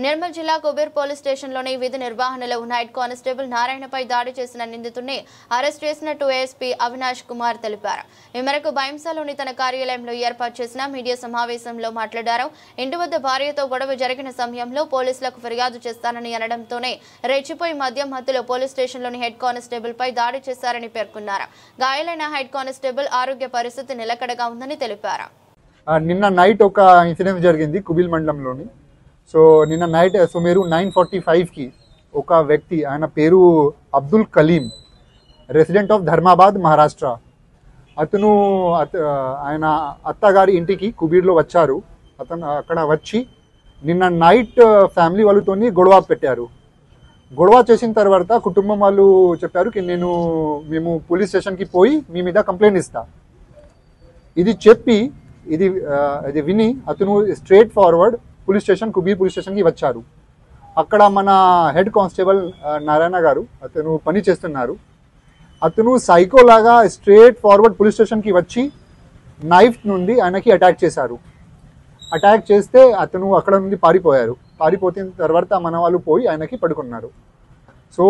నిర్మల్ జిల్లా కుబేర్ పోలీస్ స్టేషన్లోని విధి నిర్వహణలో ఉన్న హెడ్ కానిస్టేబుల్ నారాయణపై దాడి చేసిన నిందితుడిని అరెస్ట్ చేసినట్టు ఏఎస్పీ అవినాష్ కుమార్ తెలిపారు. ఈ మేరకు బైంసాలోని తన కార్యాలయంలో ఏర్పాటు చేసిన మీడియా సమావేశంలో మాట్లాడారు. ఇంటి వద్ద భార్యతో గొడవ జరిగిన సమయంలో పోలీసులకు ఫిర్యాదు చేస్తానని అనడంతోనే రెచ్చిపోయి మద్యం మత్తులో పోలీస్ స్టేషన్లోని హెడ్ కానిస్టేబుల్ పై దాడి చేశారని పేర్కొన్నారు. గాయాలైన హెడ్ కానిస్టేబుల్ ఆరోగ్య పరిస్థితి నిలకడగా ఉందని తెలిపారు. నిన్న నైట్ ఒక ఇన్సిడెంట్ జరిగింది కుబిల్ మండలంలోని. సో నిన్న నైట్ సుమారు 9:45కి ఒక వ్యక్తి, ఆయన పేరు అబ్దుల్ కలీం, రెసిడెంట్ ఆఫ్ ధర్మాబాద్, మహారాష్ట్ర. అతను ఆయన అత్తగారి ఇంటికి కుబీర్లో వచ్చారు. అతను అక్కడ వచ్చి నిన్న నైట్ ఫ్యామిలీ వాళ్ళతోని గొడవ పెట్టారు. గొడవ చేసిన తర్వాత కుటుంబం వాళ్ళు చెప్పారు కి మేము పోలీస్ స్టేషన్కి పోయి మీ మీద కంప్లైంట్ ఇస్తా. ఇది చెప్పి ఇది విని అతను straight forward police station, Kubeer police స్టేషన్కి వచ్చారు. అక్కడ మన హెడ్ కానిస్టేబుల్ నారాయణ గారు అతను పని చేస్తున్నారు. అతను సైకోలాగా స్ట్రేట్ ఫార్వర్డ్ పోలీస్ స్టేషన్కి వచ్చి నైఫ్ నుండి ఆయనకి అటాక్ చేశారు. అటాక్ చేస్తే అతను అక్కడ నుండి పారిపోయిన తర్వాత మన వాళ్ళు పోయి ఆయనకి పడుకున్నారు. సో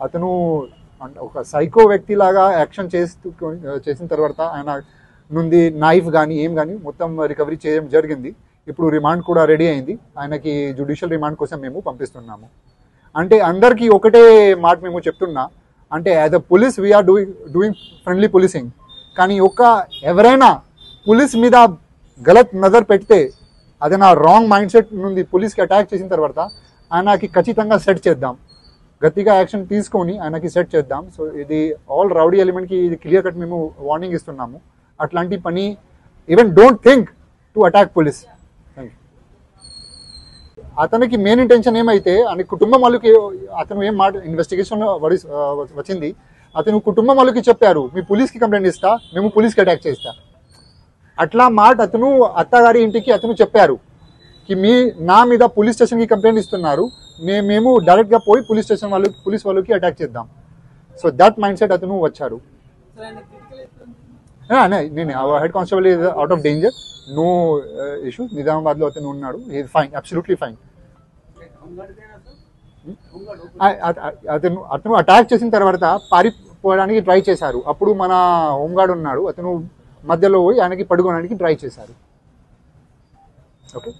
అతను ఒక సైకో వ్యక్తిలాగా యాక్షన్ చేసిన తర్వాత ఆయన నుండి నైఫ్ కానీ ఏం కానీ మొత్తం రికవరీ చేయడం జరిగింది. ఇప్పుడు రిమాండ్ కూడా రెడీ అయింది. ఆయనకి జ్యుడిషియల్ రిమాండ్ కోసం మేము పంపిస్తున్నాము. అంటే అందరికీ ఒకటే మాట మేము చెప్తున్నా, అంటే as a police we're doing friendly policing. కానీ ఎవరైనా పోలీస్ మీద గలత్ నజర్ పెడితే, అది నా రాంగ్ మైండ్ సెట్ నుండి పోలీస్కి అటాక్ చేసిన తర్వాత ఆయనకి ఖచ్చితంగా సెట్ చేద్దాం, గట్టిగా యాక్షన్ తీసుకొని ఆయనకి సెట్ చేద్దాం. సో ఇది ఆల్ రౌడీ ఎలిమెంట్కి ఇది క్లియర్ కట్ మేము వార్నింగ్ ఇస్తున్నాము. అట్లాంటి పని even don't think to attack police. అతనికి మెయిన్ ఇంటెన్షన్ ఏమైతే అని కుటుంబం వాళ్ళకి అతను ఏం మాట ఇన్వెస్టిగేషన్లో వచ్చింది, అతను కుటుంబం వాళ్ళకి చెప్పారు మీ పోలీస్కి కంప్లైంట్ ఇస్తా, మేము పోలీస్కి అటాక్ చేస్తా. అట్లా మాట అతను అత్తగారి ఇంటికి అతను చెప్పారు కి నా మీద పోలీస్ స్టేషన్కి కంప్లైంట్ ఇస్తున్నారు, మేము డైరెక్ట్గా పోయి పోలీస్ వాళ్ళకి అటాక్ చేద్దాం. సో దట్ మైండ్ సెట్ అతను వచ్చారు. నేను head constable is out of danger, no issue. నిజామాబాద్లో అతను ఉన్నాడు, ఈజ్ ఫైన్, అబ్సల్యూట్లీ ఫైన్. అతను అటాక్ చేసిన తర్వాత పారిపోవడానికి ట్రై చేశారు. అప్పుడు మన హోంగార్డ్ ఉన్నాడు, అతను మధ్యలో పోయి ఆయనకి పడుకోవడానికి ట్రై చేశారు. ఓకే.